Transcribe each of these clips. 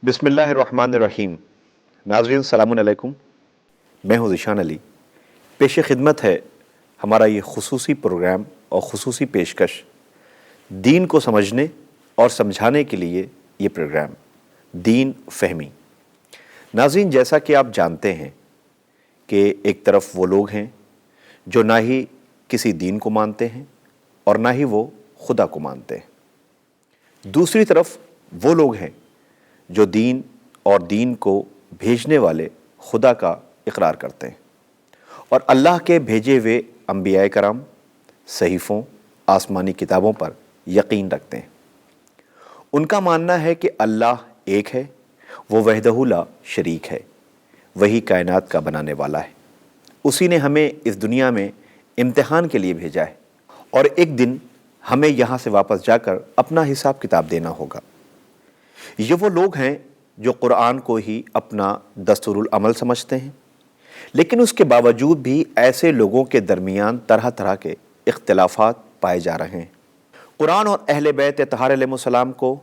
بسم اللہ الرحمن الرحیم. ناظرین السلام علیکم. میں ہوں ذیشان علی. پیش خدمت ہے ہمارا یہ خصوصی پروگرام اور خصوصی پیشکش دین کو سمجھنے اور سمجھانے کے لیے. یہ پروگرام دین فہمی. ناظرین، جیسا کہ آپ جانتے ہیں کہ ایک طرف وہ لوگ ہیں جو نہ ہی کسی دین کو مانتے ہیں اور نہ ہی وہ خدا کو مانتے ہیں. دوسری طرف وہ لوگ ہیں جو دین اور دین کو بھیجنے والے خدا کا اقرار کرتے ہیں اور اللہ کے بھیجے ہوئے انبیاء کرام، صحیفوں، آسمانی کتابوں پر یقین رکھتے ہیں. ان کا ماننا ہے کہ اللہ ایک ہے، وہ وحدہ لا شریک ہے، وہی کائنات کا بنانے والا ہے. اسی نے ہمیں اس دنیا میں امتحان کے لیے بھیجا ہے اور ایک دن ہمیں یہاں سے واپس جا کر اپنا حساب کتاب دینا ہوگا. یہ وہ لوگ ہیں جو قرآن کو ہی اپنا دستور العمل سمجھتے ہیں، لیکن اس کے باوجود بھی ایسے لوگوں کے درمیان طرح طرح کے اختلافات پائے جا رہے ہیں. قرآن اور اہل بیت اطہار علیہ السلام کو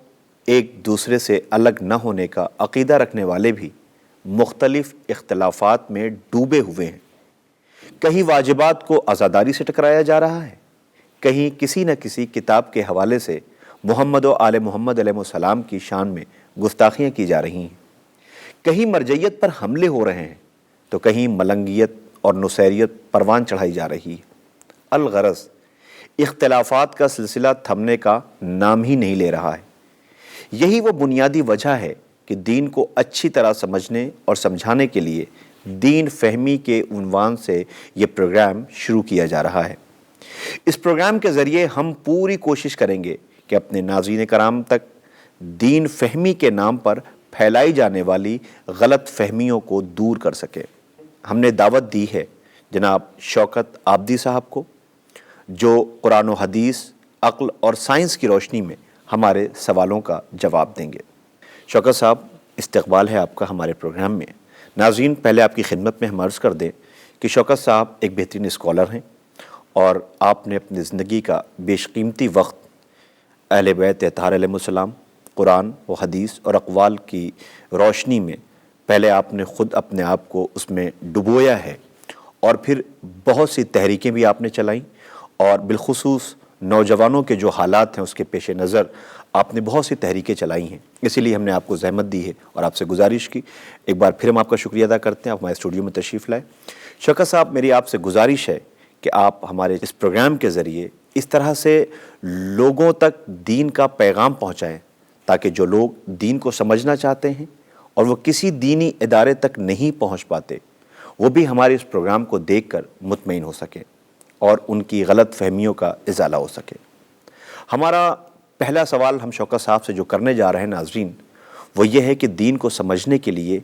ایک دوسرے سے الگ نہ ہونے کا عقیدہ رکھنے والے بھی مختلف اختلافات میں ڈوبے ہوئے ہیں. کہیں واجبات کو عزاداری سے ٹکرایا جا رہا ہے، کہیں کسی نہ کسی کتاب کے حوالے سے محمد و آل محمد علیہ السلام کی شان میں گستاخیاں کی جا رہی ہیں، کہیں مرجعیت پر حملے ہو رہے ہیں تو کہیں ملنگیت اور نصیریت پروان چڑھائی جا رہی ہے. الغرض اختلافات کا سلسلہ تھمنے کا نام ہی نہیں لے رہا ہے. یہی وہ بنیادی وجہ ہے کہ دین کو اچھی طرح سمجھنے اور سمجھانے کے لیے دین فہمی کے عنوان سے یہ پروگرام شروع کیا جا رہا ہے. اس پروگرام کے ذریعے ہم پوری کوشش کریں گے کہ اپنے ناظرین کرام تک دین فہمی کے نام پر پھیلائی جانے والی غلط فہمیوں کو دور کر سکے. ہم نے دعوت دی ہے جناب شوکت عابدی صاحب کو، جو قرآن و حدیث، عقل اور سائنس کی روشنی میں ہمارے سوالوں کا جواب دیں گے. شوکت صاحب، استقبال ہے آپ کا ہمارے پروگرام میں. ناظرین، پہلے آپ کی خدمت میں ہم عرض کر دیں کہ شوکت صاحب ایک بہترین اسکالر ہیں اور آپ نے اپنی زندگی کا بیش قیمتی وقت اہل بیت اطہار علیہ السلام، قرآن و حدیث اور اقوال کی روشنی میں پہلے آپ نے خود اپنے آپ کو اس میں ڈبویا ہے اور پھر بہت سی تحریکیں بھی آپ نے چلائیں اور بالخصوص نوجوانوں کے جو حالات ہیں اس کے پیش نظر آپ نے بہت سی تحریکیں چلائی ہیں. اسی لیے ہم نے آپ کو زحمت دی ہے اور آپ سے گزارش کی. ایک بار پھر ہم آپ کا شکریہ ادا کرتے ہیں، آپ ہمارے اسٹوڈیو میں تشریف لائے. شوکت صاحب، میری آپ سے گزارش ہے کہ آپ ہمارے اس پروگرام کے ذریعے اس طرح سے لوگوں تک دین کا پیغام پہنچائیں تاکہ جو لوگ دین کو سمجھنا چاہتے ہیں اور وہ کسی دینی ادارے تک نہیں پہنچ پاتے، وہ بھی ہمارے اس پروگرام کو دیکھ کر مطمئن ہو سکیں اور ان کی غلط فہمیوں کا ازالہ ہو سکے. ہمارا پہلا سوال ہم شوکت صاحب سے جو کرنے جا رہے ہیں ناظرین، وہ یہ ہے کہ دین کو سمجھنے کے لیے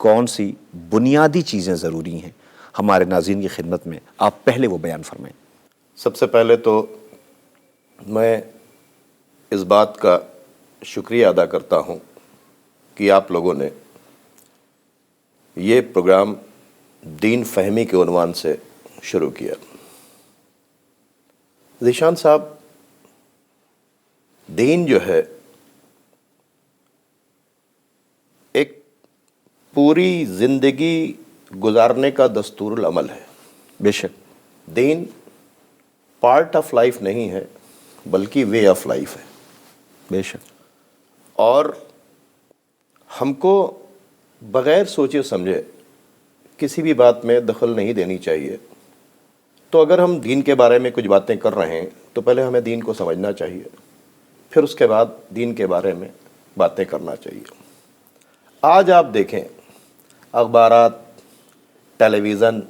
کون سی بنیادی چیزیں ضروری ہیں. ہمارے ناظرین کی خدمت میں آپ پہلے وہ بیان فرمائیں. سب سے پہلے تو میں اس بات کا شکریہ ادا کرتا ہوں کہ آپ لوگوں نے یہ پروگرام دین فہمی کے عنوان سے شروع کیا. ذیشان صاحب، دین جو ہے ایک پوری زندگی گزارنے کا دستور العمل ہے. بے شک دین پارٹ آف لائف نہیں ہے بلکہ وے آف لائف ہے. بے شک. اور ہم کو بغیر سوچے سمجھے کسی بھی بات میں دخل نہیں دینی چاہیے. تو اگر ہم دین کے بارے میں کچھ باتیں کر رہے ہیں تو پہلے ہمیں دین کو سمجھنا چاہیے، پھر اس کے بعد دین کے بارے میں باتیں کرنا چاہیے۔ آج آپ دیکھیں اخبارات، ٹیلی ویژن،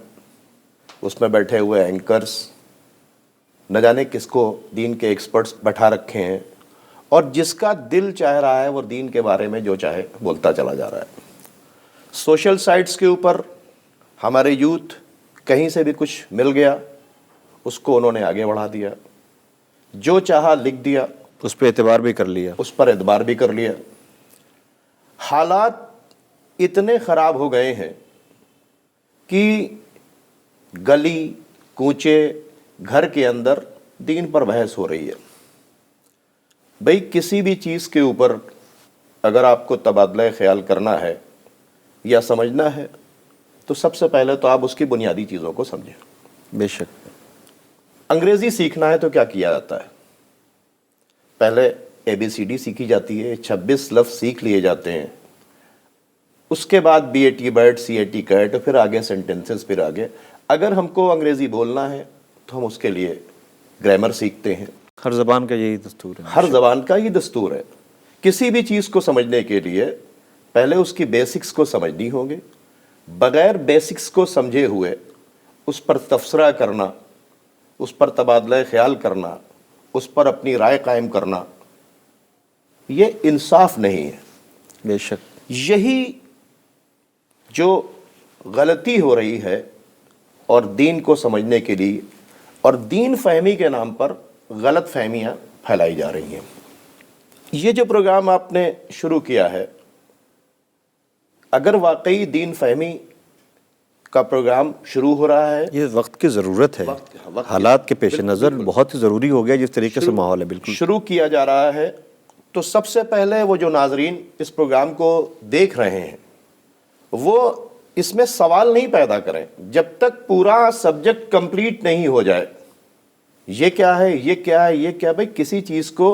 اس میں بیٹھے ہوئے اینکرز، نہ جانے کس کو دین کے ایکسپرٹس بٹھا رکھے ہیں، اور جس کا دل چاہ رہا ہے وہ دین کے بارے میں جو چاہے بولتا چلا جا رہا ہے۔ سوشل سائٹس کے اوپر ہمارے یوتھ کہیں سے بھی کچھ مل گیا اس کو انہوں نے آگے بڑھا دیا، جو چاہا لکھ دیا، اس پہ اعتبار بھی کر لیا، اس پر اعتبار بھی کر لیا۔ حالات اتنے خراب ہو گئے ہیں کہ گلی کوچے گھر کے اندر دین پر بحث ہو رہی ہے۔ بھئی کسی بھی چیز کے اوپر اگر آپ کو تبادلہ خیال کرنا ہے یا سمجھنا ہے تو سب سے پہلے تو آپ اس کی بنیادی چیزوں کو سمجھیں۔ بے شک۔ انگریزی سیکھنا ہے تو کیا کیا جاتا ہے؟ پہلے ABCD سیکھی جاتی ہے، 26 لفظ سیکھ لیے جاتے ہیں، اس کے بعد BAT بیٹ، CAT کیٹ، پھر آگے سینٹنسز، پھر آگے اگر ہم کو انگریزی بولنا ہے تو ہم اس کے لیے گرامر سیکھتے ہیں۔ ہر زبان کا یہی دستور ہے، ہر زبان کا یہ دستور ہے۔ کسی بھی چیز کو سمجھنے کے لیے پہلے اس کی بیسکس کو سمجھنی ہوں گے، بغیر بیسکس کو سمجھے ہوئے اس پر تبصرہ کرنا، اس پر تبادلہ خیال کرنا، اس پر اپنی رائے قائم کرنا، یہ انصاف نہیں ہے۔ بے شک۔ یہی جو غلطی ہو رہی ہے، اور دین کو سمجھنے کے لیے اور دین فہمی کے نام پر غلط فہمیاں پھیلائی جا رہی ہیں۔ یہ جو پروگرام آپ نے شروع کیا ہے، اگر واقعی دین فہمی کا پروگرام شروع ہو رہا ہے، یہ وقت کی ضرورت ہے، وقت حالات کے پیش نظر بہت ہی ضروری ہو گیا جس طریقے سے ماحول ہے۔ بالکل شروع کیا جا رہا ہے، تو سب سے پہلے وہ جو ناظرین اس پروگرام کو دیکھ رہے ہیں وہ اس میں سوال نہیں پیدا کریں جب تک پورا سبجیکٹ کمپلیٹ نہیں ہو جائے۔ یہ کیا ہے، یہ کیا ہے، یہ کیا؟ بھائی کسی چیز کو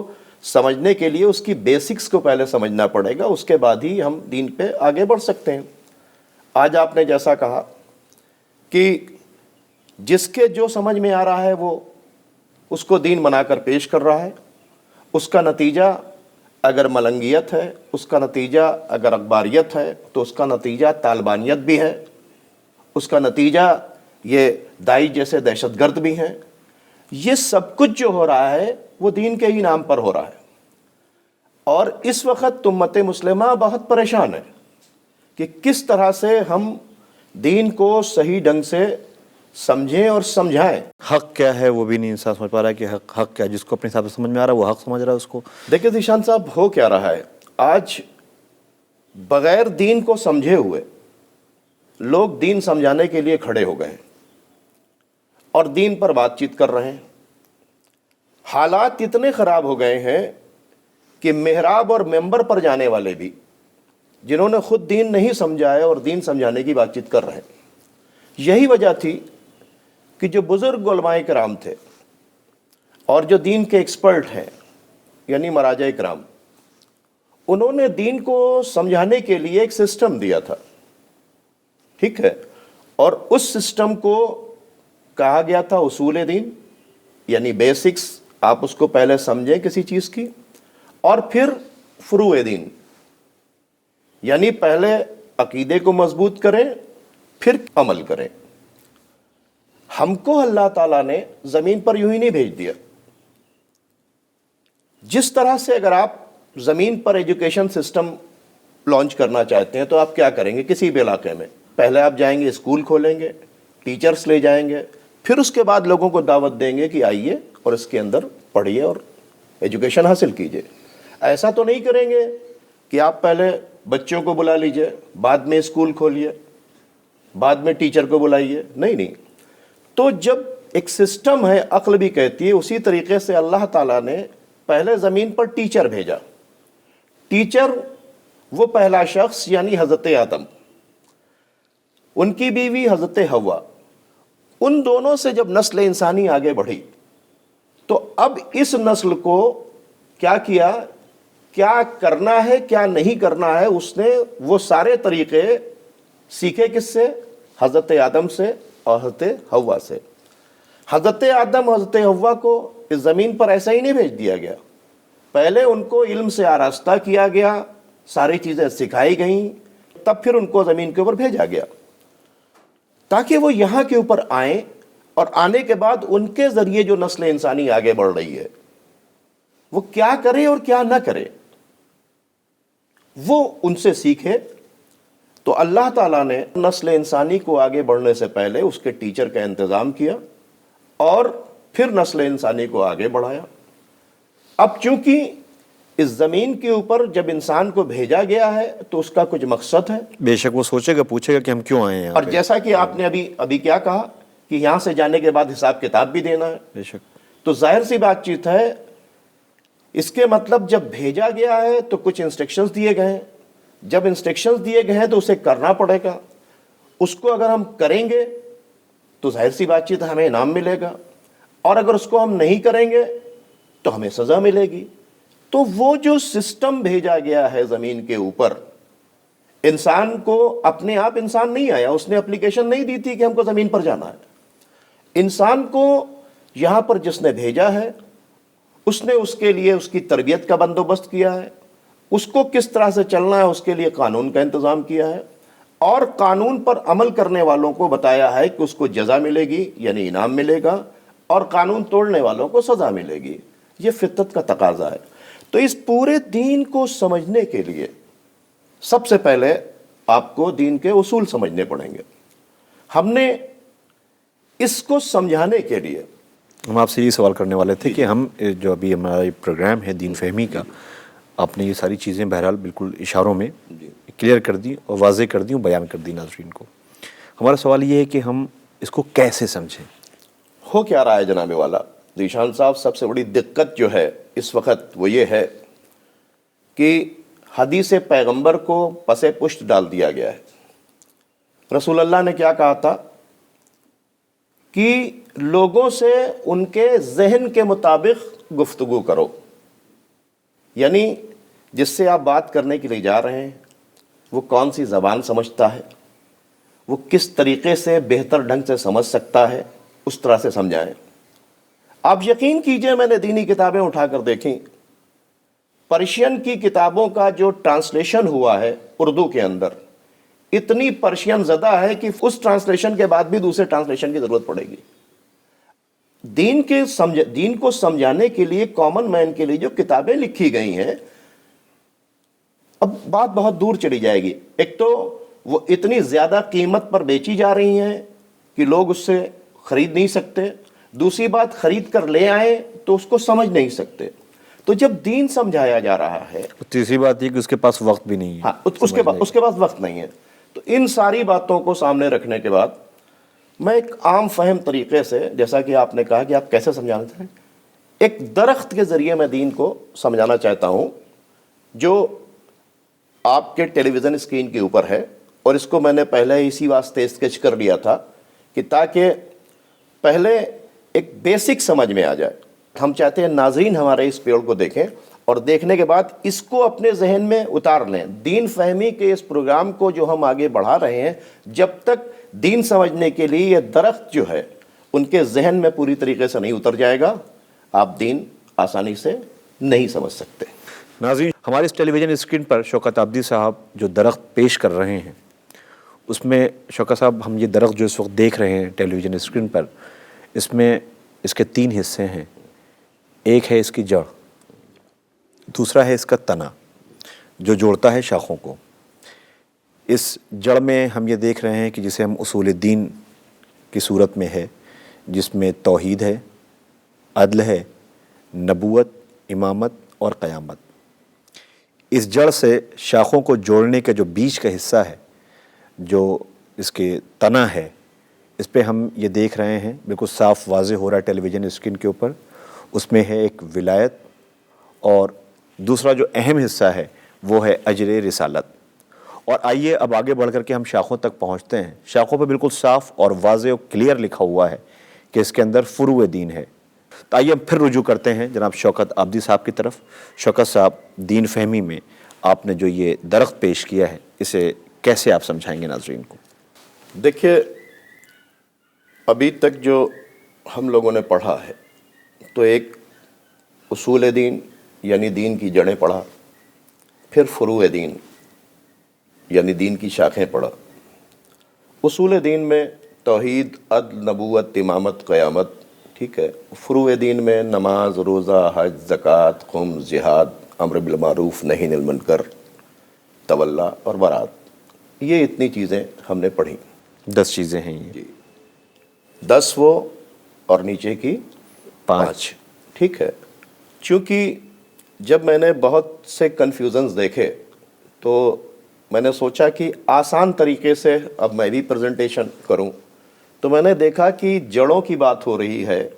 سمجھنے کے لیے اس کی بیسکس کو پہلے سمجھنا پڑے گا، اس کے بعد ہی ہم دین پہ آگے بڑھ سکتے ہیں۔ آج آپ نے جیسا کہا کہ جس کے جو سمجھ میں آ رہا ہے وہ اس کو دین بنا کر پیش کر رہا ہے، اس کا نتیجہ اگر ملنگیت ہے، اس کا نتیجہ اگر اخباریت ہے، تو اس کا نتیجہ طالبانیت بھی ہے، اس کا نتیجہ یہ داعش جیسے دہشت گرد بھی ہیں۔ یہ سب کچھ جو ہو رہا ہے وہ دین کے ہی نام پر ہو رہا ہے، اور اس وقت امت مسلمہ بہت پریشان ہے کہ کس طرح سے ہم دین کو صحیح ڈھنگ سے سمجھیں اور سمجھائیں۔ حق کیا ہے وہ بھی نہیں انسان سمجھ پا رہا ہے کہ حق کیا ہے۔ جس کو اپنے حساب سے سمجھ میں آ رہا ہے وہ حق سمجھ رہا ہے اس کو۔ دیکھیں ذیشان صاحب، ہو کیا رہا ہے آج؟ بغیر دین کو سمجھے ہوئے لوگ دین سمجھانے کے لیے کھڑے ہو گئے ہیں اور دین پر بات چیت کر رہے ہیں۔ حالات اتنے خراب ہو گئے ہیں کہ محراب اور ممبر پر جانے والے بھی، جنہوں نے خود دین نہیں سمجھا ہے اور دین سمجھانے کی بات چیت کر رہے ہیں۔ یہی وجہ تھی کہ جو بزرگ علماء کرام تھے اور جو دین کے ایکسپرٹ ہیں یعنی مراجع کرام، انہوں نے دین کو سمجھانے کے لیے ایک سسٹم دیا تھا، ٹھیک ہے، اور اس سسٹم کو کہا گیا تھا اصول دین، یعنی بیسکس آپ اس کو پہلے سمجھیں کسی چیز کی، اور پھر فروع دین، یعنی پہلے عقیدے کو مضبوط کریں پھر عمل کریں۔ ہم کو اللہ تعالیٰ نے زمین پر یوں ہی نہیں بھیج دیا۔ جس طرح سے اگر آپ زمین پر ایجوکیشن سسٹم لانچ کرنا چاہتے ہیں تو آپ کیا کریں گے؟ کسی بھی علاقے میں پہلے آپ جائیں گے، اسکول کھولیں گے، ٹیچرز لے جائیں گے، پھر اس کے بعد لوگوں کو دعوت دیں گے کہ آئیے اور اس کے اندر پڑھیے اور ایجوکیشن حاصل کیجیے۔ ایسا تو نہیں کریں گے کہ آپ پہلے بچوں کو بلا لیجئے، بعد میں اسکول کھولیے، بعد میں ٹیچر کو بلائیے، نہیں۔ تو جب ایک سسٹم ہے، عقل بھی کہتی ہے، اسی طریقے سے اللہ تعالیٰ نے پہلے زمین پر ٹیچر بھیجا۔ ٹیچر وہ پہلا شخص یعنی حضرت آدم، ان کی بیوی حضرت حوا، ان دونوں سے جب نسل انسانی آگے بڑھی تو اب اس نسل کو کیا کیا، کیا کرنا ہے کیا نہیں کرنا ہے، اس نے وہ سارے طریقے سیکھے کس سے؟ حضرت آدم سے اور حضرت حوا سے۔ حضرت آدم حضرت حوا کو اس زمین پر ایسا ہی نہیں بھیج دیا گیا. پہلے ان کو علم سے آراستہ کیا گیا، ساری چیزیں سکھائی گئیں، تب پھر ان کو زمین کے اوپر بھیجا گیا تاکہ وہ یہاں کے اوپر آئیں، اور آنے کے بعد ان کے ذریعے جو نسل انسانی آگے بڑھ رہی ہے وہ کیا کرے اور کیا نہ کرے وہ ان سے سیکھے. تو اللہ تعالیٰ نے نسل انسانی کو آگے بڑھنے سے پہلے اس کے ٹیچر کا انتظام کیا اور پھر نسل انسانی کو آگے بڑھایا. اب چونکہ اس زمین کے اوپر جب انسان کو بھیجا گیا ہے تو اس کا کچھ مقصد ہے. بے شک وہ سوچے گا، پوچھے گا کہ ہم کیوں آئے ہیں. اور جیسا کہ آپ نے ابھی کیا کہا کہ یہاں سے جانے کے بعد حساب کتاب بھی دینا ہے. بے شک. تو ظاہر سی بات چیت ہے، اس کے مطلب جب بھیجا گیا ہے تو کچھ انسٹرکشنز دیے گئے ہیں. جب انسٹرکشنز دیے گئے ہیں تو اسے کرنا پڑے گا. اس کو اگر ہم کریں گے تو ظاہر سی بات چیت ہمیں انعام ملے گا، اور اگر اس کو ہم نہیں کریں گے تو ہمیں سزا ملے گی. تو وہ جو سسٹم بھیجا گیا ہے زمین کے اوپر، انسان کو اپنے آپ انسان نہیں آیا، اس نے اپلیکیشن نہیں دی تھی کہ ہم کو زمین پر جانا ہے. انسان کو یہاں پر جس نے بھیجا ہے اس نے اس کے لیے اس کی تربیت کا بندوبست کیا ہے، اس کو کس طرح سے چلنا ہے اس کے لیے قانون کا انتظام کیا ہے، اور قانون پر عمل کرنے والوں کو بتایا ہے کہ اس کو جزا ملے گی یعنی انعام ملے گا، اور قانون توڑنے والوں کو سزا ملے گی. یہ فطرت کا تقاضا ہے. تو اس پورے دین کو سمجھنے کے لیے سب سے پہلے آپ کو دین کے اصول سمجھنے پڑیں گے. ہم نے اس کو سمجھانے کے لیے ہم آپ سے یہ سوال کرنے والے تھے کہ ہم جو ابھی ہمارا یہ پروگرام ہے دین فہمی کا، آپ نے یہ ساری چیزیں بہرحال بالکل اشاروں میں کلیئر کر دی اور واضح کر دی اور بیان کر دی ناظرین کو. ہمارا سوال یہ ہے کہ ہم اس کو کیسے سمجھیں. ہو کیا رہا ہے جناب والا ذیشان صاحب، سب سے بڑی دقت جو ہے اس وقت وہ یہ ہے کہ حدیث پیغمبر کو پس پشت ڈال دیا گیا ہے. رسول اللہ نے کیا کہا تھا کہ لوگوں سے ان کے ذہن کے مطابق گفتگو کرو، یعنی جس سے آپ بات کرنے کے لیے جا رہے ہیں وہ کون سی زبان سمجھتا ہے، وہ کس طریقے سے بہتر ڈھنگ سے سمجھ سکتا ہے، اس طرح سے سمجھائیں. آپ یقین کیجئے میں نے دینی کتابیں اٹھا کر دیکھیں، پرشین کی کتابوں کا جو ٹرانسلیشن ہوا ہے اردو کے اندر اتنی پرشین زدہ ہے کہ اس ٹرانسلیشن کے بعد بھی دوسرے ٹرانسلیشن کی ضرورت پڑے گی. دین کو سمجھانے کے لیے کامن مین کے لیے جو کتابیں لکھی گئی ہیں، اب بات بہت دور چلی جائے گی. ایک تو وہ اتنی زیادہ قیمت پر بیچی جا رہی ہیں کہ لوگ اس سے خرید نہیں سکتے. دوسری بات، خرید کر لے آئیں تو اس کو سمجھ نہیں سکتے. تو جب دین سمجھایا جا رہا ہے، تیسری بات یہ کہ اس کے پاس وقت بھی نہیں ہے. ہاں، اس کے پاس وقت نہیں ہے. تو ان ساری باتوں کو سامنے رکھنے کے بعد میں ایک عام فہم طریقے سے، جیسا کہ آپ نے کہا کہ آپ کیسے سمجھانا چاہیں، ایک درخت کے ذریعے میں دین کو سمجھانا چاہتا ہوں جو آپ کے ٹیلی ویژن اسکرین کے اوپر ہے. اور اس کو میں نے پہلے اسی واسطے اسکیچ کر لیا تھا کہ تاکہ پہلے ایک بیسک سمجھ میں آ جائے. ہم چاہتے ہیں ناظرین ہمارے اس پیڑ کو دیکھیں اور دیکھنے کے بعد اس کو اپنے ذہن میں اتار لیں. دین فہمی کے اس پروگرام کو جو ہم آگے بڑھا رہے ہیں، جب تک دین سمجھنے کے لیے یہ درخت جو ہے ان کے ذہن میں پوری طریقے سے نہیں اتر جائے گا، آپ دین آسانی سے نہیں سمجھ سکتے. ناظرین، ہمارے اس ٹیلی ویژن اسکرین پر شوکت عابدی صاحب جو درخت پیش کر رہے ہیں، اس میں شوکت صاحب ہم یہ درخت جو اس وقت دیکھ رہے ہیں ٹیلی ویژن اسکرین پر، اس میں اس کے 3 حصے ہیں. ایک ہے اس کی جڑ، دوسرا ہے اس کا تنا جو جوڑتا ہے شاخوں کو. اس جڑ میں ہم یہ دیکھ رہے ہیں کہ جسے ہم اصول دین کی صورت میں ہے، جس میں توحید ہے، عدل ہے، نبوت، امامت اور قیامت. اس جڑ سے شاخوں کو جوڑنے کا جو بیچ کا حصہ ہے، جو اس کے تنا ہے، اس پہ ہم یہ دیکھ رہے ہیں بالکل صاف واضح ہو رہا ہے ٹیلی ویژن اسکرین کے اوپر. اس میں ہے ایک ولایت، اور دوسرا جو اہم حصہ ہے وہ ہے اجر رسالت. اور آئیے اب آگے بڑھ کر کے ہم شاخوں تک پہنچتے ہیں. شاخوں پہ بالکل صاف اور واضح اور کلیئر لکھا ہوا ہے کہ اس کے اندر فروع دین ہے. تو آئیے ہم پھر رجوع کرتے ہیں جناب شوکت عابدی صاحب کی طرف. شوکت صاحب، دین فہمی میں آپ نے جو یہ درخت پیش کیا ہے، اسے کیسے آپ سمجھائیں گے ناظرین کو؟ دیکھیے، ابھی تک جو ہم لوگوں نے پڑھا ہے تو ایک اصول دین یعنی دین کی جڑیں پڑھا، پھر فروع دین یعنی دین کی شاخیں پڑھا۔ اصول دین میں توحید، عدل، نبوت، امامت، قیامت، ٹھیک ہے۔ فروع دین میں نماز، روزہ، حج، زکوٰۃ، خمس، جہاد، امر بالمعروف، نہی عن المنکر، تولا اور برات، یہ اتنی چیزیں ہم نے پڑھی۔ 10 چیزیں ہیں یہ۔ 10 وہ اور نیچے کی 5۔ ٹھیک ہے۔ چونکہ جب میں نے بہت سے کنفیوژنز دیکھے تو میں نے سوچا کہ آسان طریقے سے اب میں بھی پریزنٹیشن کروں، تو میں نے دیکھا کہ جڑوں کی بات ہو رہی ہے،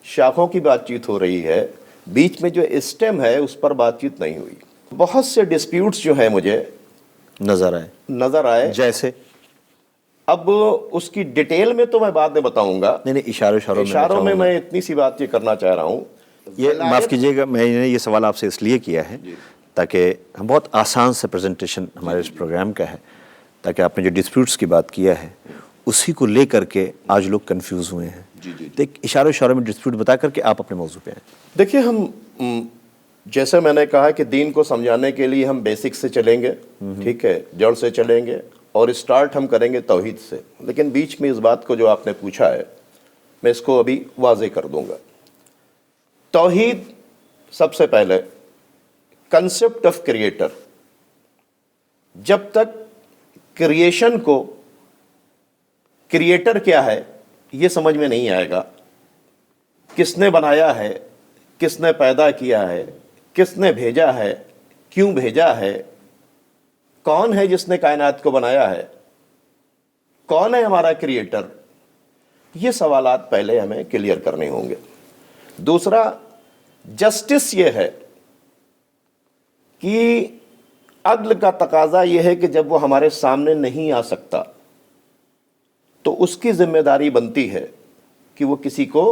شاخوں کی بات چیت ہو رہی ہے، بیچ میں جو اسٹیم ہے اس پر بات چیت نہیں ہوئی۔ بہت سے ڈسپیوٹس جو ہیں مجھے نظر آئے، جیسے اب اس کی ڈیٹیل میں تو میں بعد میں بتاؤں گا، نہیں اشاروں میں میں اتنی سی بات یہ کرنا چاہ رہا ہوں۔ یہ معاف کیجیے گا، میں نے یہ سوال آپ سے اس لیے کیا ہے تاکہ ہم بہت آسان سے پریزنٹیشن ہمارے اس پروگرام کا ہے، تاکہ آپ نے جو ڈسپیوٹس کی بات کیا ہے اسی کو لے کر کے آج لوگ کنفیوز ہوئے ہیں۔ تو ایک اشاروں میں ڈسپیوٹ بتا کر کے آپ اپنے موضوع پہ آئیں۔ دیکھیے، ہم جیسے میں نے کہا کہ دین کو سمجھانے کے لیے ہم بیسک سے چلیں گے، ٹھیک ہے، جڑ سے چلیں گے، اور اسٹارٹ ہم کریں گے توحید سے، لیکن بیچ میں اس بات کو جو آپ نے پوچھا ہے میں اس کو ابھی واضح کر دوں گا۔ توحید سب سے پہلے کنسپٹ آف کریٹر، جب تک کریشن کو کریٹر کیا ہے یہ سمجھ میں نہیں آئے گا، کس نے بنایا ہے، کس نے پیدا کیا ہے، کس نے بھیجا ہے، کیوں بھیجا ہے، کون ہے جس نے کائنات کو بنایا ہے، کون ہے ہمارا کریٹر، یہ سوالات پہلے ہمیں کلیئر کرنے ہوں گے۔ دوسرا، جسٹس یہ ہے کہ عدل کا تقاضا یہ ہے کہ جب وہ ہمارے سامنے نہیں آ سکتا تو اس کی ذمہ داری بنتی ہے کہ وہ کسی کو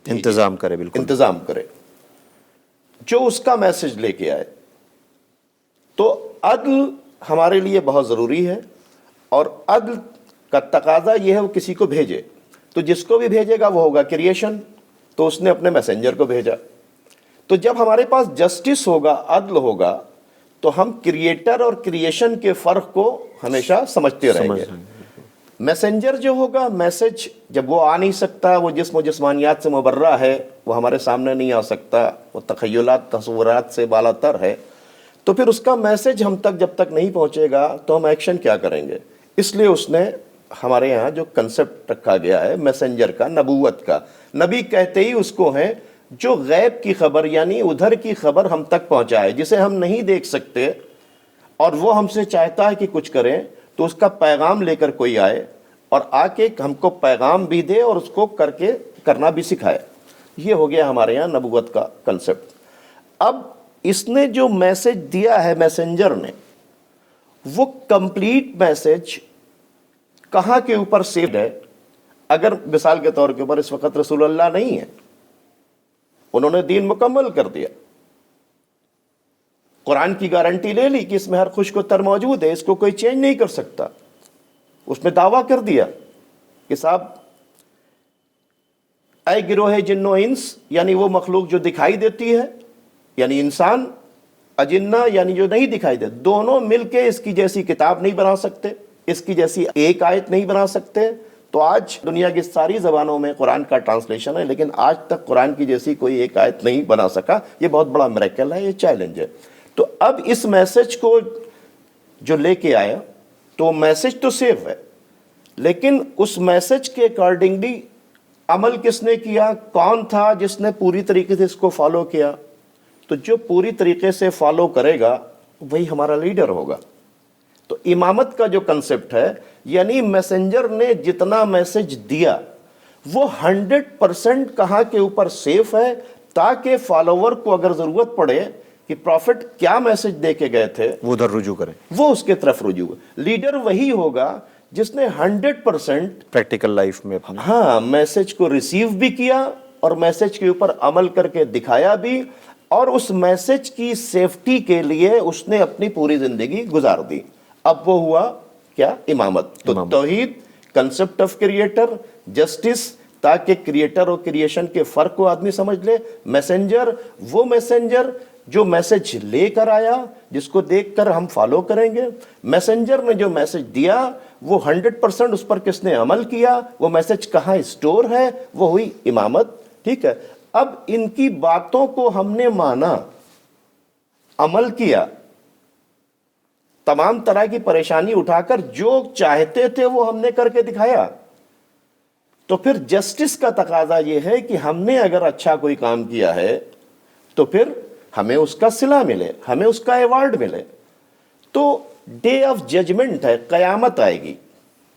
انتظام کرے، بالکل انتظام کرے جو اس کا میسج لے کے آئے۔ تو عدل ہمارے لیے بہت ضروری ہے، اور عدل کا تقاضا یہ ہے وہ کسی کو بھیجے، تو جس کو بھی بھیجے گا وہ ہوگا کریشن، تو اس نے اپنے میسنجر کو بھیجا۔ تو جب ہمارے پاس جسٹس ہوگا، عدل ہوگا، تو ہم کریٹر اور کریشن کے فرق کو ہمیشہ سمجھتے رہیں گے۔ میسنجر جو ہوگا، میسج جب وہ آ نہیں سکتا، وہ جسم و جسمانیات سے مبرہ ہے، وہ ہمارے سامنے نہیں آ سکتا، وہ تخیلات، تصورات سے بالا تر ہے، تو پھر اس کا میسج ہم تک جب تک نہیں پہنچے گا تو ہم ایکشن کیا کریں گے؟ اس لیے اس نے ہمارے یہاں جو کنسپٹ رکھا گیا ہے میسنجر کا، نبوت کا، نبی کہتے ہی اس کو ہیں جو غیب کی خبر یعنی ادھر کی خبر ہم تک پہنچائے، جسے ہم نہیں دیکھ سکتے اور وہ ہم سے چاہتا ہے کہ کچھ کریں، تو اس کا پیغام لے کر کوئی آئے اور آ کے ہم کو پیغام بھی دے اور اس کو کر کے کرنا بھی سکھائے۔ یہ ہو گیا ہمارے یہاں نبوت کا کنسپٹ۔ اب اس نے جو میسج دیا ہے میسنجر نے، وہ کمپلیٹ میسج کہاں کے اوپر سیوڈ ہے؟ اگر مثال کے طور کے اوپر اس وقت رسول اللہ نہیں ہے، انہوں نے دین مکمل کر دیا، قرآن کی گارنٹی لے لی کہ اس میں ہر خشک و تر موجود ہے، اس کو کوئی چینج نہیں کر سکتا، اس میں دعویٰ کر دیا کہ صاحب اے گروہ جن و انس، یعنی وہ مخلوق جو دکھائی دیتی ہے، یعنی انسان، اجنہ یعنی جو نہیں دکھائی دے، دونوں مل کے اس کی جیسی کتاب نہیں بنا سکتے، اس کی جیسی ایک آیت نہیں بنا سکتے۔ تو آج دنیا کی ساری زبانوں میں قرآن کا ٹرانسلیشن ہے، لیکن آج تک قرآن کی جیسی کوئی ایک آیت نہیں بنا سکا۔ یہ بہت بڑا میریکل ہے، یہ چیلنج ہے۔ تو اب اس میسج کو جو لے کے آیا، تو میسج تو سیف ہے، لیکن اس میسج کے اکارڈنگلی عمل کس نے کیا، کون تھا جس نے پوری طریقے سے اس کو فالو کیا؟ تو جو پوری طریقے سے فالو کرے گا وہی ہمارا لیڈر ہوگا۔ تو امامت کا جو کنسپٹ ہے، یعنی میسنجر نے جتنا میسج دیا وہ 100% کہاں کے اوپر سیف ہے، تاکہ فالوور کو اگر ضرورت پڑے کہ پروفٹ کیا میسج دے کے گئے تھے، وہ ادھر رجوع کریں، وہ اس کے طرف رجوع۔ لیڈر وہی ہوگا جس نے 100% پریکٹیکل لائف میں میسج کو ریسیو بھی کیا اور میسج کے اوپر عمل کر کے دکھایا بھی، اور اس میسج کی سیفٹی کے لیے اس نے اپنی پوری زندگی گزار دی۔ اب وہ ہوا کیا؟ امامت۔ تو توحید، کنسپٹ آف کریٹر، جسٹس، تاکہ کریٹر اور کریشن کے فرق کو آدمی سمجھ لے. میسنجر وہ میسنجر جو میسج لے کر آیا جس کو دیکھ کر ہم فالو کریں گے. میسنجر نے جو میسج دیا وہ 100% اس پر کس نے عمل کیا, وہ میسج کہاں اسٹور ہے, وہ ہوئی امامت. ٹھیک ہے, اب ان کی باتوں کو ہم نے مانا, عمل کیا, تمام طرح کی پریشانی اٹھا کر جو چاہتے تھے وہ ہم نے کر کے دکھایا. تو پھر جسٹس کا تقاضا یہ ہے کہ ہم نے اگر اچھا کوئی کام کیا ہے تو پھر ہمیں اس کا صلہ ملے, ہمیں اس کا ایوارڈ ملے. تو ڈے آف ججمنٹ ہے, قیامت آئے گی.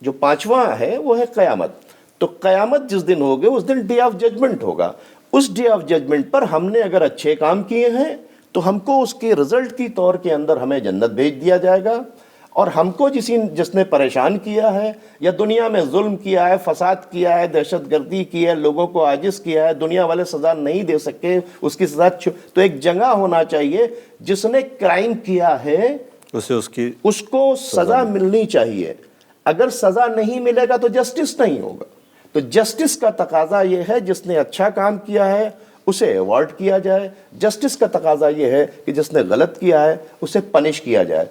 جو 5واں ہے وہ ہے قیامت. تو قیامت جس دن ہوگی اس دن ڈے آف ججمنٹ ہوگا. اس ڈے آف ججمنٹ پر ہم نے اگر اچھے کام کیے ہیں تو ہم کو اس کے رزلٹ کی طور کے اندر ہمیں جنت بھیج دیا جائے گا, اور ہم کو جس نے پریشان کیا ہے یا دنیا میں ظلم کیا ہے, فساد کیا ہے, دہشت گردی کی ہے, لوگوں کو عاجز کیا ہے, دنیا والے سزا نہیں دے سکے, اس کی سزا تو ایک جگہ ہونا چاہیے جس نے کرائم کیا ہے اس کو سزا ملنی چاہیے. اگر سزا نہیں ملے گا تو جسٹس نہیں ہوگا. تو جسٹس کا تقاضا یہ ہے جس نے اچھا کام کیا ہے اسے ایوارڈ کیا جائے. جسٹس کا تقاضا یہ ہے کہ جس نے غلط کیا ہے اسے پنش کیا جائے.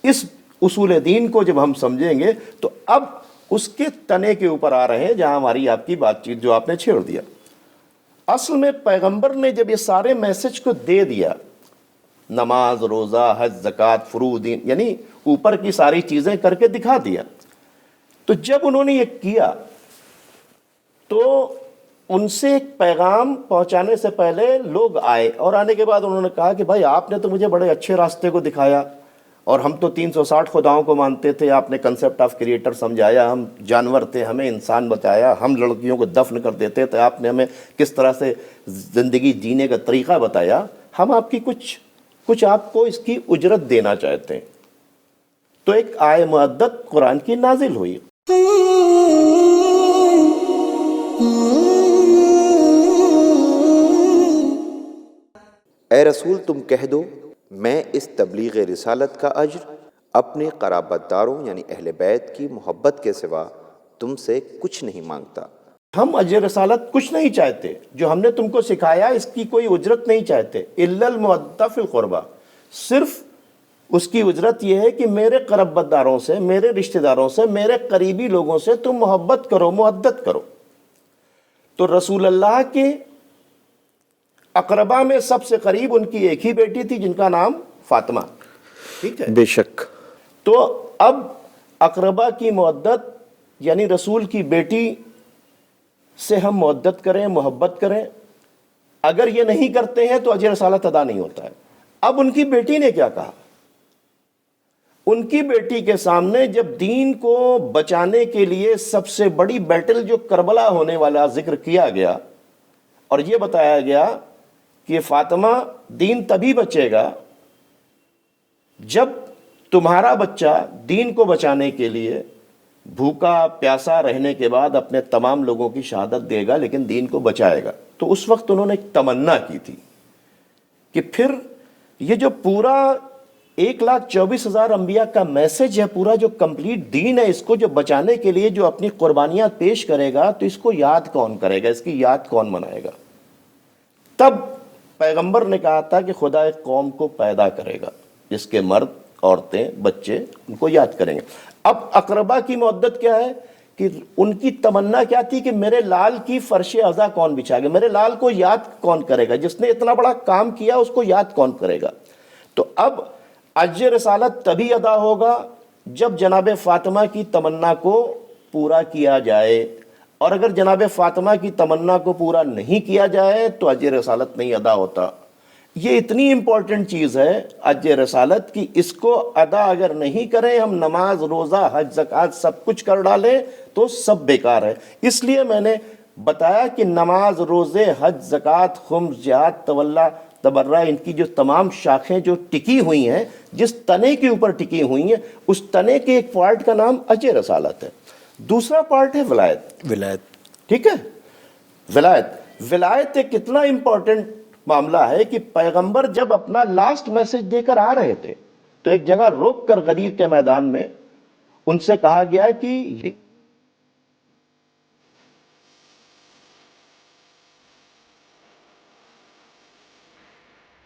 اس اصول دین کو جب ہم سمجھیں گے تو اب اس کے تنے کے اوپر آ رہے ہیں جہاں ہماری آپ کی بات چیت جو آپ نے چھیڑ دیا. اصل میں پیغمبر نے جب یہ سارے میسج کو دے دیا, نماز, روزہ, حج, زکوٰۃ, فروض, یعنی اوپر کی ساری چیزیں کر کے دکھا دیا, تو جب انہوں نے یہ کیا تو ان سے ایک پیغام پہنچانے سے پہلے لوگ آئے, اور آنے کے بعد انہوں نے کہا کہ بھائی آپ نے تو مجھے بڑے اچھے راستے کو دکھایا, اور ہم تو 360 خداؤں کو مانتے تھے, آپ نے کنسیپٹ آف کریٹر سمجھایا, ہم جانور تھے ہمیں انسان بتایا, ہم لڑکیوں کو دفن کر دیتے تھے, آپ نے ہمیں کس طرح سے زندگی جینے کا طریقہ بتایا, ہم آپ کی کچھ آپ کو اس کی اجرت دینا چاہتے ہیں. تو ایک آیہ مؤدت قرآن کی نازل ہوئی. اے رسول تم کہہ دو میں اس تبلیغ رسالت کا اجر اپنے قرابت داروں یعنی اہل بیت کی محبت کے سوا تم سے کچھ نہیں مانگتا. ہم اجر رسالت کچھ نہیں چاہتے, جو ہم نے تم کو سکھایا اس کی کوئی اجرت نہیں چاہتے. الا المودۃ فی القربہ, صرف اس کی اجرت یہ ہے کہ میرے قرابت داروں سے, میرے رشتہ داروں سے, میرے قریبی لوگوں سے تم محبت کرو, مودت کرو. تو رسول اللہ کے اقربا میں سب سے قریب ان کی ایک ہی بیٹی تھی جن کا نام فاطمہ. ٹھیک ہے, بے شک. تو اب اقربا کی مودت یعنی رسول کی بیٹی سے ہم مودت کریں, محبت کریں. اگر یہ نہیں کرتے ہیں تو اجر رسالت ادا نہیں ہوتا ہے. اب ان کی بیٹی نے کیا کہا؟ ان کی بیٹی کے سامنے جب دین کو بچانے کے لیے سب سے بڑی بیٹل جو کربلا ہونے والا ذکر کیا گیا, اور یہ بتایا گیا کہ فاطمہ دین تبھی بچے گا جب تمہارا بچہ دین کو بچانے کے لیے بھوکا پیاسا رہنے کے بعد اپنے تمام لوگوں کی شہادت دے گا لیکن دین کو بچائے گا. تو اس وقت انہوں نے ایک تمنا کی تھی کہ پھر یہ جو پورا 1,24,000 انبیاء کا میسج ہے, پورا جو کمپلیٹ دین ہے, اس کو جو بچانے کے لیے جو اپنی قربانیاں پیش کرے گا تو اس کو یاد کون کرے گا, اس کی یاد کون منائے گا. تب پیغمبر نے کہا تھا کہ خدا ایک قوم کو پیدا کرے گا جس کے مرد, عورتیں, بچے ان کو یاد کریں گے. اب اقربا کی مودت کیا ہے کہ ان کی تمنا کیا تھی کہ میرے لال کی فرش عزا کون بچھائے گا, میرے لال کو یاد کون کرے گا, جس نے اتنا بڑا کام کیا اس کو یاد کون کرے گا. تو اب اجر رسالت تبھی ادا ہوگا جب جناب فاطمہ کی تمنا کو پورا کیا جائے, اور اگر جناب فاطمہ کی تمنا کو پورا نہیں کیا جائے تو اجر رسالت نہیں ادا ہوتا. یہ اتنی امپورٹنٹ چیز ہے اجر رسالت کی, اس کو ادا اگر نہیں کریں, ہم نماز, روزہ, حج, زکوٰۃ سب کچھ کر ڈالیں تو سب بیکار ہے. اس لیے میں نے بتایا کہ نماز, روزے, حج, زکوٰۃ, خمس, جہاد, تولہ, تبرہ, ان کی جو تمام شاخیں جو ٹکی ہوئی ہیں, جس تنے کے اوپر ٹکی ہوئی ہیں, اس تنے کے ایک پارٹ کا نام اجر رسالت ہے. دوسرا پارٹ ہے ولایت. ٹھیک ہے, ولایت ایک کتنا امپورٹنٹ معاملہ ہے کہ پیغمبر جب اپنا لاسٹ میسج دے کر آ رہے تھے تو ایک جگہ روک کر غدیر کے میدان میں ان سے کہا گیا کہ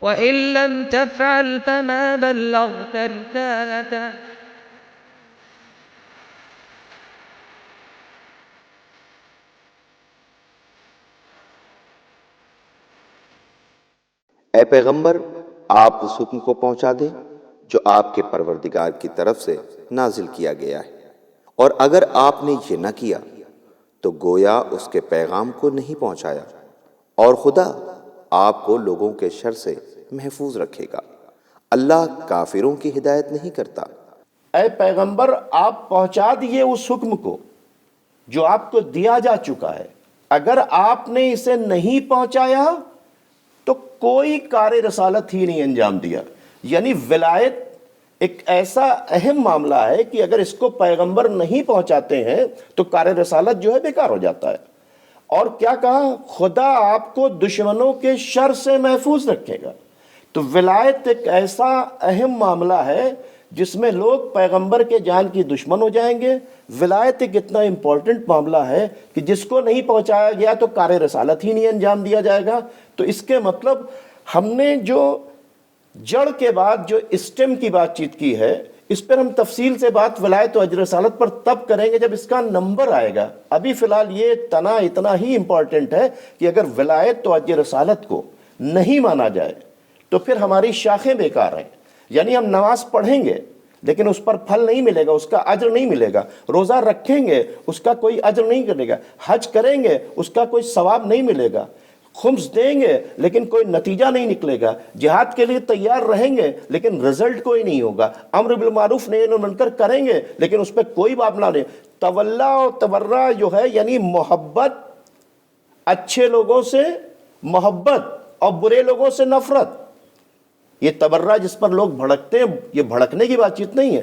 وإن لم تفعل فما بلغت رسالته. اے پیغمبر، آپ اس حکم کو پہنچا دیں جو آپ کے پروردگار کی طرف سے نازل کیا گیا ہے، اور اگر آپ نے یہ نہ کیا تو گویا اس کے پیغام کو نہیں پہنچایا، اور خدا آپ کو لوگوں کے شر سے محفوظ رکھے گا۔ اللہ کافروں کی ہدایت نہیں کرتا۔ اے پیغمبر، آپ پہنچا دیے اس حکم کو جو آپ کو دیا جا چکا ہے۔ اگر آپ نے اسے نہیں پہنچایا تو کوئی کار رسالت ہی نہیں انجام دیا۔ یعنی ولایت ایک ایسا اہم معاملہ ہے کہ اگر اس کو پیغمبر نہیں پہنچاتے ہیں تو کار رسالت جو ہے بیکار ہو جاتا ہے۔ اور کیا کہا؟ خدا آپ کو دشمنوں کے شر سے محفوظ رکھے گا۔ تو ولایت ایک ایسا اہم معاملہ ہے جس میں لوگ پیغمبر کے جان کی دشمن ہو جائیں گے۔ ولایت ایک اتنا امپورٹنٹ معاملہ ہے کہ جس کو نہیں پہنچایا گیا تو کار رسالت ہی نہیں انجام دیا جائے گا۔ تو اس کے مطلب ہم نے جو جڑ کے بعد جو اسٹیم کی بات چیت کی ہے، اس پر ہم تفصیل سے بات ولایت و اجر رسالت پر تب کریں گے جب اس کا نمبر آئے گا۔ ابھی فی الحال یہ تنا اتنا ہی امپورٹنٹ ہے کہ اگر ولایت و اجر رسالت کو نہیں مانا جائے تو پھر ہماری شاخیں بیکار ہیں۔ یعنی ہم نماز پڑھیں گے لیکن اس پر پھل نہیں ملے گا، اس کا اجر نہیں ملے گا۔ روزہ رکھیں گے، اس کا کوئی اجر نہیں کرے گا۔ حج کریں گے، اس کا کوئی ثواب نہیں ملے گا۔ خمس دیں گے لیکن کوئی نتیجہ نہیں نکلے گا۔ جہاد کے لیے تیار رہیں گے لیکن رزلٹ کوئی نہیں ہوگا۔ امر بالمعروف نہی عن المنکر کریں گے لیکن اس پہ کوئی معاملہ نہیں۔ تولا و تبرہ جو ہے یعنی محبت، اچھے لوگوں سے محبت اور برے لوگوں سے نفرت۔ یہ تبرہ جس پر لوگ بھڑکتے ہیں، یہ بھڑکنے کی بات چیت نہیں ہے،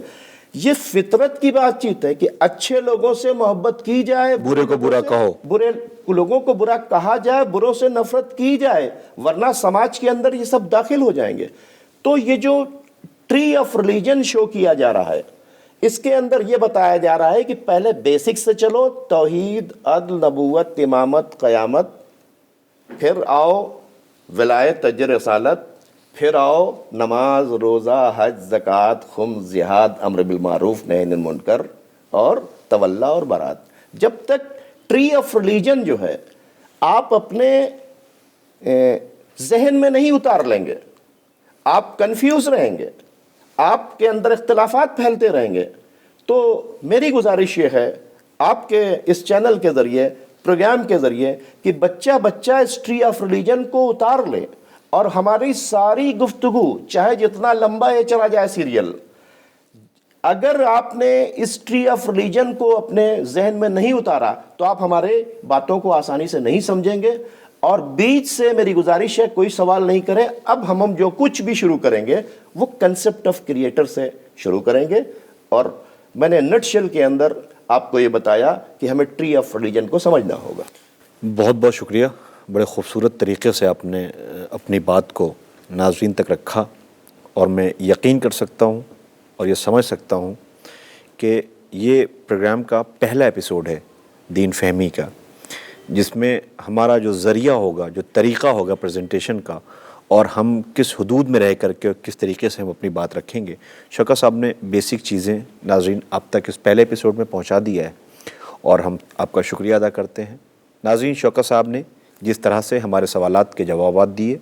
یہ فطرت کی بات چیت ہے کہ اچھے لوگوں سے محبت کی جائے، برے کو برا کہو، برے لوگوں کو برا کہا جائے، بروں سے نفرت کی جائے، ورنہ سماج کے اندر یہ سب داخل ہو جائیں گے۔ تو یہ جو ٹری آف ریلیجن شو کیا جا رہا ہے، اس کے اندر یہ بتایا جا رہا ہے کہ پہلے بیسک سے چلو، توحید، عدل، نبوت، امامت، قیامت، پھر آؤ ولایت، اجر، رسالت، پھر آؤ نماز، روزہ، حج، زکوٰۃ، خمس، جہاد، امر بالمعروف نہی عن المنکر، اور تولا اور برات۔ جب تک ٹری آف ریلیجن جو ہے آپ اپنے ذہن میں نہیں اتار لیں گے، آپ کنفیوز رہیں گے، آپ کے اندر اختلافات پھیلتے رہیں گے، تو میری گزارش یہ ہے آپ کے اس چینل کے ذریعے، پروگرام کے ذریعے، کہ بچہ بچہ اس ٹری آف ریلیجن کو اتار لے، اور ہماری ساری گفتگو چاہے جتنا لمبا یہ چلا جائے سیریل، اگر آپ نے اس ٹری آف ریلیجن کو اپنے ذہن میں نہیں اتارا تو آپ ہمارے باتوں کو آسانی سے نہیں سمجھیں گے۔ اور بیچ سے میری گزارش ہے کوئی سوال نہیں کریں۔ اب ہم جو کچھ بھی شروع کریں گے وہ کنسپٹ آف کریٹر سے شروع کریں گے، اور میں نے نٹ شیل کے اندر آپ کو یہ بتایا کہ ہمیں ٹری آف ریلیجن کو سمجھنا ہوگا۔ بہت بہت شکریہ، بڑے خوبصورت طریقے سے آپ نے اپنی بات کو ناظرین تک رکھا، اور میں یقین کر سکتا ہوں اور یہ سمجھ سکتا ہوں کہ یہ پروگرام کا پہلا ایپیسوڈ ہے دین فہمی کا، جس میں ہمارا جو ذریعہ ہوگا، جو طریقہ ہوگا پریزنٹیشن کا، اور ہم کس حدود میں رہ کر کے کس طریقے سے ہم اپنی بات رکھیں گے، شوکت صاحب نے بیسک چیزیں ناظرین آپ تک اس پہلے ایپیسوڈ میں پہنچا دیا ہے، اور ہم آپ کا شکریہ ادا کرتے ہیں۔ ناظرین، شوکت صاحب نے جس طرح سے ہمارے سوالات کے جوابات دیے،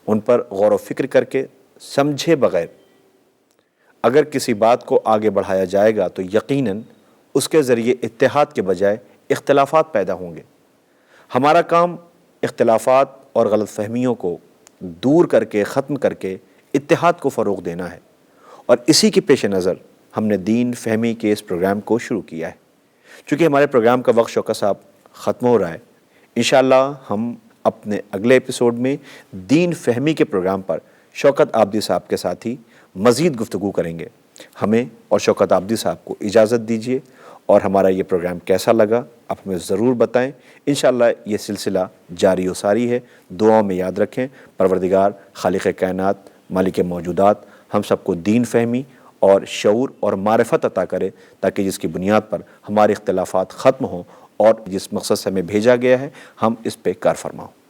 ان پر غور و فکر کر کے سمجھے بغیر اگر کسی بات کو آگے بڑھایا جائے گا تو یقیناً اس کے ذریعے اتحاد کے بجائے اختلافات پیدا ہوں گے۔ ہمارا کام اختلافات اور غلط فہمیوں کو دور کر کے، ختم کر کے اتحاد کو فروغ دینا ہے، اور اسی کے پیش نظر ہم نے دین فہمی کے اس پروگرام کو شروع کیا ہے۔ چونکہ ہمارے پروگرام کا وقت شوکت صاحب ختم ہو رہا ہے، انشاءاللہ ہم اپنے اگلے ایپیسوڈ میں دین فہمی کے پروگرام پر شوکت عابدی صاحب کے ساتھ ہی مزید گفتگو کریں گے۔ ہمیں اور شوکت عابدی صاحب کو اجازت دیجیے، اور ہمارا یہ پروگرام کیسا لگا آپ ہمیں ضرور بتائیں۔ انشاءاللہ یہ سلسلہ جاری و ساری ہے، دعاؤں میں یاد رکھیں۔ پروردگار خالق کائنات، مالک موجودات ہم سب کو دین فہمی اور شعور اور معرفت عطا کرے، تاکہ جس کی بنیاد پر ہمارے اختلافات ختم ہوں اور جس مقصد سے ہمیں بھیجا گیا ہے ہم اس پہ کار فرماؤں۔